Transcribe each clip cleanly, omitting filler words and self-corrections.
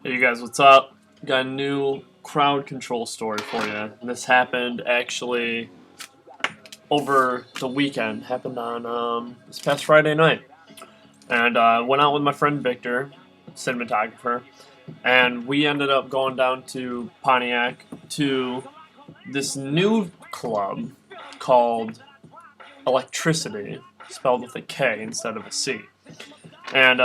Hey you guys, what's up? Got a new crowd control story for you. This happened actually over the weekend. Happened on this past Friday night, and went out with my friend Victor, cinematographer, and we ended up going down to Pontiac to this new club called Electricity, spelled with a K instead of a C, and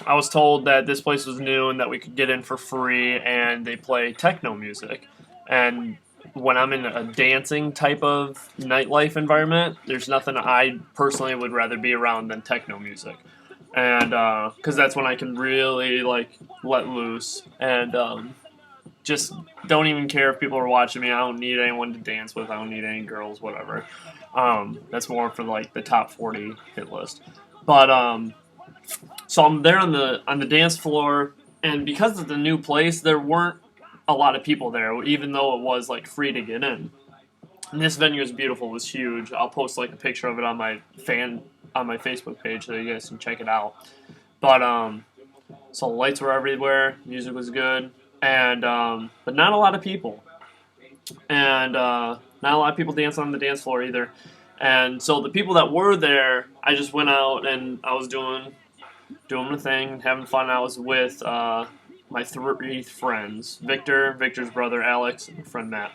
I was told that this place was new and that we could get in for free, and they play techno music. And when I'm in a dancing type of nightlife environment, there's nothing I personally would rather be around than techno music. And because that's when I can really like let loose and just don't even care if people are watching me. I don't need anyone to dance with. I don't need any girls, whatever. That's more for like the top 40 hit list. But so I'm there on the dance floor, and because it's a new place, there weren't a lot of people there, even though it was like free to get in. And this venue is beautiful; it was huge. I'll post like a picture of it on my Facebook page so you guys can check it out. But so the lights were everywhere, music was good, and but not a lot of people, and not a lot of people dancing on the dance floor either. And so the people that were there, I just went out and I was doing the thing, having fun. I was with my three friends: Victor's brother Alex, and my friend Matt.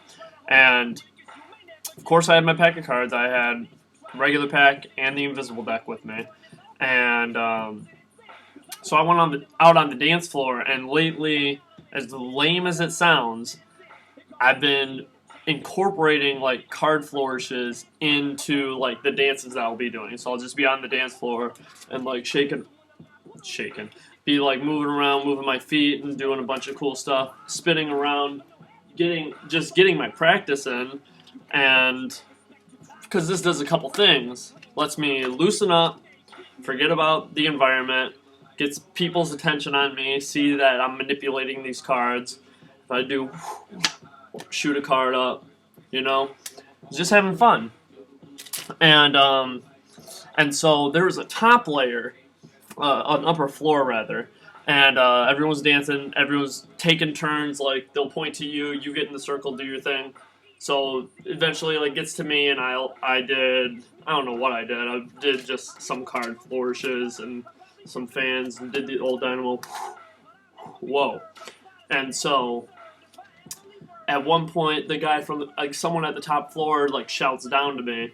And of course, I had my pack of cards. I had regular pack and the invisible deck with me. And so I went out on the dance floor. And lately, as lame as it sounds, I've been incorporating like card flourishes into like the dances that I'll be doing. So I'll just be on the dance floor and like shaking, be like moving around, moving my feet, and doing a bunch of cool stuff, spinning around, getting my practice in, and because this does a couple things, lets me loosen up, forget about the environment, gets people's attention on me, see that I'm manipulating these cards. If I do shoot a card up, just having fun, and so there was a top layer, an upper floor rather, and everyone was dancing. Everyone was taking turns. Like they'll point to you, you get in the circle, do your thing. So eventually, like gets to me, and I don't know what I did. I did just some card flourishes and some fans, and did the old dynamo. Whoa! And so at one point, the guy from like someone at the top floor like shouts down to me, and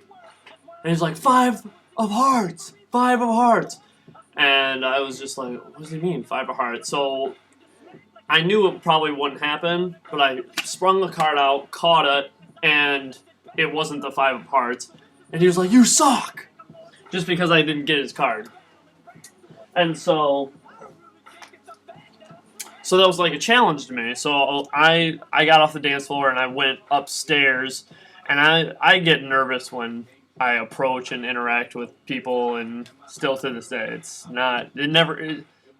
he's like, "Five of hearts, five of hearts." And I was just like, what does he mean, five of hearts? So I knew it probably wouldn't happen, but I sprung the card out, caught it, and it wasn't the five of hearts. And he was like, you suck! Just because I didn't get his card. And so that was like a challenge to me. So I got off the dance floor and I went upstairs, and I get nervous when I approach and interact with people, and still to this day,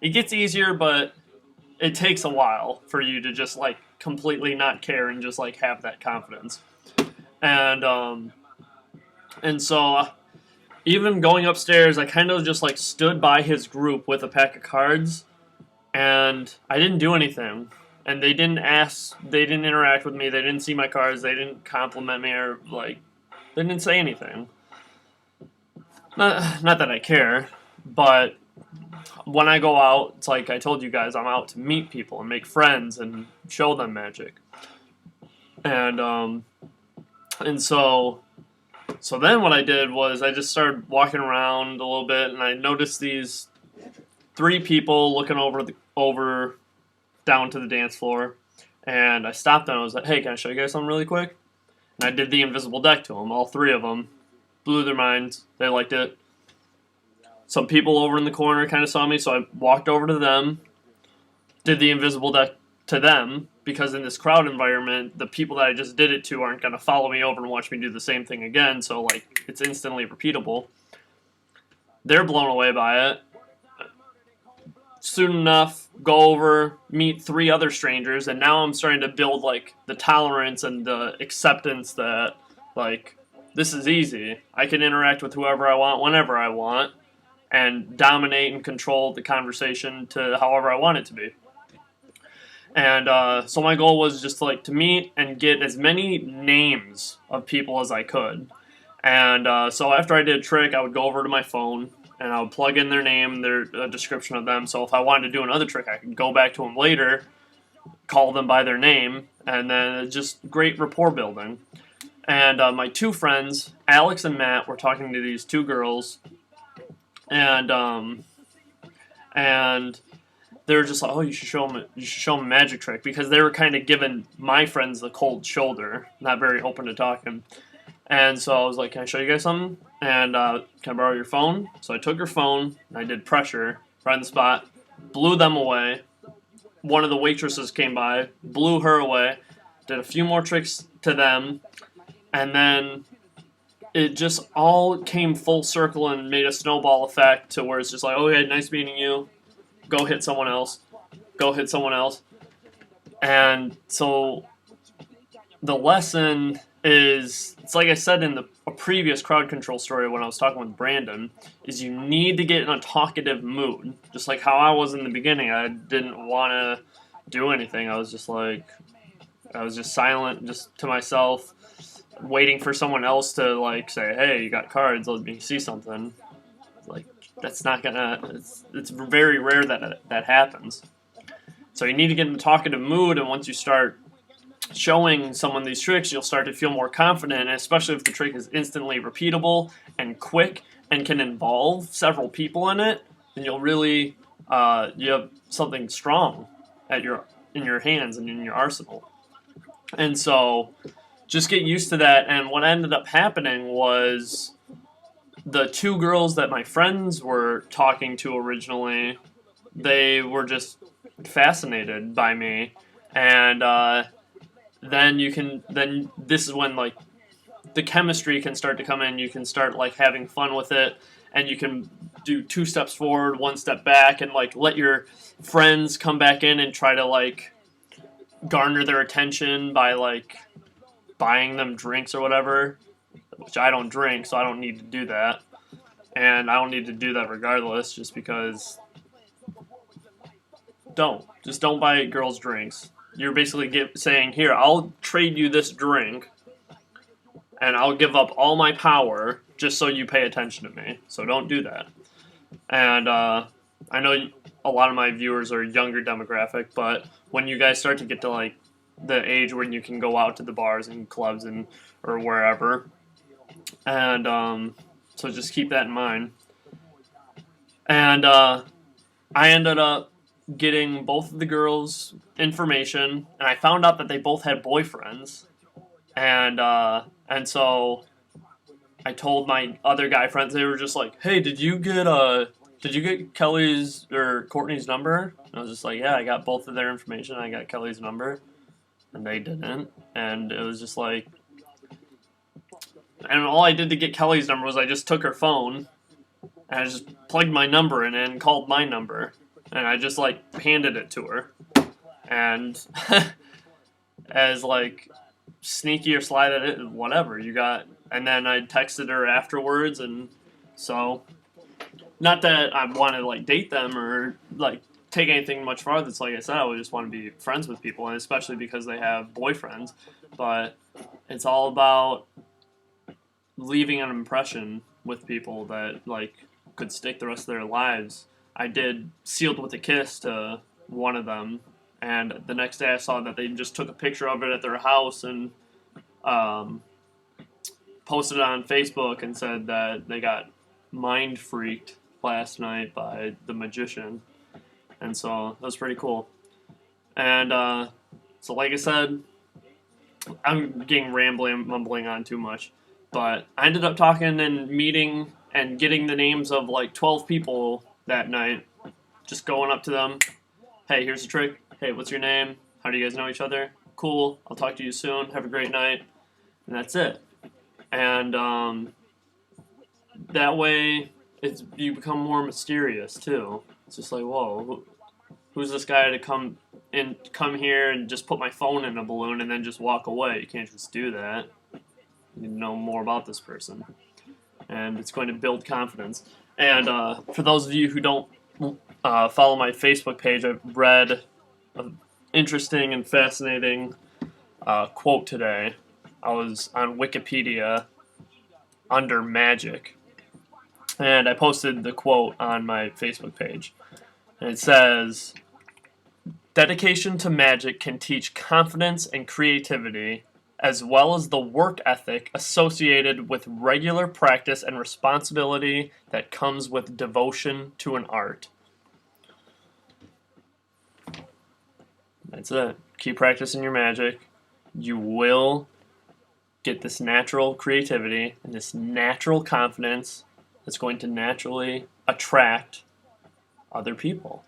it gets easier, but it takes a while for you to just like completely not care and just like have that confidence. And so even going upstairs, I kind of just like stood by his group with a pack of cards, and I didn't do anything. And they didn't interact with me, they didn't see my cards, they didn't compliment me, or like they didn't say anything. Not that I care, but when I go out, it's like I told you guys, I'm out to meet people and make friends and show them magic. And so then what I did was I just started walking around a little bit, and I noticed these three people looking over down to the dance floor, and I stopped them. I was like, "Hey, can I show you guys something really quick?" And I did the invisible deck to them, all three of them. Blew their minds. They liked it. Some people over in the corner kind of saw me, so I walked over to them, did the invisible deck to them, because in this crowd environment, the people that I just did it to aren't going to follow me over and watch me do the same thing again, so like it's instantly repeatable. They're blown away by it. Soon enough, go over, meet three other strangers, and now I'm starting to build like the tolerance and the acceptance that like this is easy. I can interact with whoever I want, whenever I want, and dominate and control the conversation to however I want it to be. And so my goal was just like to meet and get as many names of people as I could. And so after I did a trick, I would go over to my phone and I would plug in their name, their description of them. So if I wanted to do another trick, I could go back to them later, call them by their name, and then it's just great rapport building. And my two friends, Alex and Matt, were talking to these two girls, and and they were just like, "Oh, you should show them. You should show them a magic trick," because they were kind of giving my friends the cold shoulder, not very open to talking. And so I was like, "Can I show you guys something? And can I borrow your phone?" So I took her phone, and I did pressure right on the spot, blew them away. One of the waitresses came by, blew her away, did a few more tricks to them, and then it just all came full circle and made a snowball effect to where it's just like, "Okay, nice meeting you. Go hit someone else. Go hit someone else." And so the lesson is, it's like I said in a previous crowd control story when I was talking with Brandon, is you need to get in a talkative mood. Just like how I was in the beginning. I didn't want to do anything. I was just silent, just to myself, waiting for someone else to like say, "Hey, you got cards, let me see something." Like, that's not gonna, it's very rare that happens. So you need to get in the talkative mood, and once you start showing someone these tricks, you'll start to feel more confident, especially if the trick is instantly repeatable and quick and can involve several people in it, then you'll really, you have something strong in your hands and in your arsenal. And so just get used to that, and what ended up happening was the two girls that my friends were talking to originally, they were just fascinated by me, and then this is when like the chemistry can start to come in. You can start like having fun with it, and you can do 2 steps forward, 1 step back, and like let your friends come back in and try to like garner their attention by like buying them drinks or whatever, which I don't drink, so I don't need to do that. And I don't need to do that regardless, just because don't buy girls drinks. You're basically saying, "Here, I'll trade you this drink, and I'll give up all my power just so you pay attention to me." So don't do that. And I know a lot of my viewers are younger demographic, but when you guys start to get to like the age when you can go out to the bars and clubs and or wherever, and so just keep that in mind. And I ended up getting both of the girls' information, and I found out that they both had boyfriends, and so I told my other guy friends. They were just like, "Hey, did you get Kelly's or Courtney's number?" And I was just like, "Yeah, I got both of their information. I got Kelly's number," and they didn't, and it was just like, and all I did to get Kelly's number was I just took her phone and I just plugged my number in and called my number. And I just, like, handed it to her. And as, like, sneaky or sly that it, whatever, you got... And then I texted her afterwards, and so... Not that I want to, like, date them or, like, take anything much farther. It's like I said, I would just want to be friends with people, and especially because they have boyfriends. But it's all about leaving an impression with people that, like, could stick the rest of their lives. I did Sealed with a Kiss to one of them, and the next day I saw that they just took a picture of it at their house and posted it on Facebook and said that they got mind freaked last night by the magician. And so that was pretty cool. And so like I said, I'm getting rambling, mumbling on too much, but I ended up talking and meeting and getting the names of like 12 people that night, just going up to them. "Hey, here's the trick. Hey, what's your name? How do you guys know each other? Cool. I'll talk to you soon. Have a great night." And that's it. And that way, you become more mysterious too. It's just like, whoa, who's this guy to come here and just put my phone in a balloon and then just walk away? You can't just do that. You need to know more about this person, and it's going to build confidence. And for those of you who don't follow my Facebook page, I've read interesting and fascinating quote today. I was on Wikipedia under magic, and I posted the quote on my Facebook page. And it says, "Dedication to magic can teach confidence and creativity, as well as the work ethic associated with regular practice and responsibility that comes with devotion to an art." That's it. Keep practicing your magic. You will get this natural creativity and this natural confidence that's going to naturally attract other people.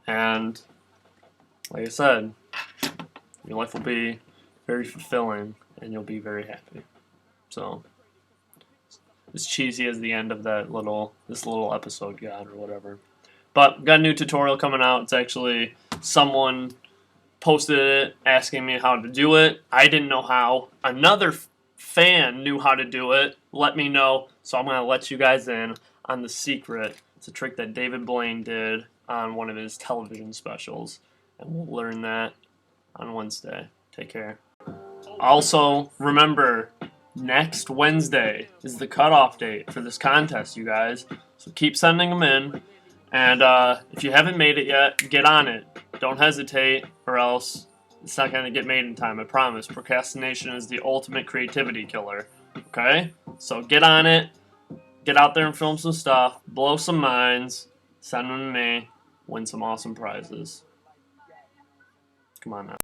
And like I said, your life will be very fulfilling and you'll be very happy. So, as cheesy as the end of this little episode got or whatever. But got a new tutorial coming out. It's actually someone posted it asking me how to do it. I didn't know how. Another fan knew how to do it. Let me know. So I'm going to let you guys in on the secret. It's a trick that David Blaine did on one of his television specials. And we'll learn that on Wednesday. Take care. Also, remember, next Wednesday is the cutoff date for this contest, you guys. So keep sending them in. And if you haven't made it yet, get on it. Don't hesitate, or else it's not going to get made in time, I promise. Procrastination is the ultimate creativity killer. Okay? So get on it. Get out there and film some stuff. Blow some minds. Send them to me. Win some awesome prizes. Come on now.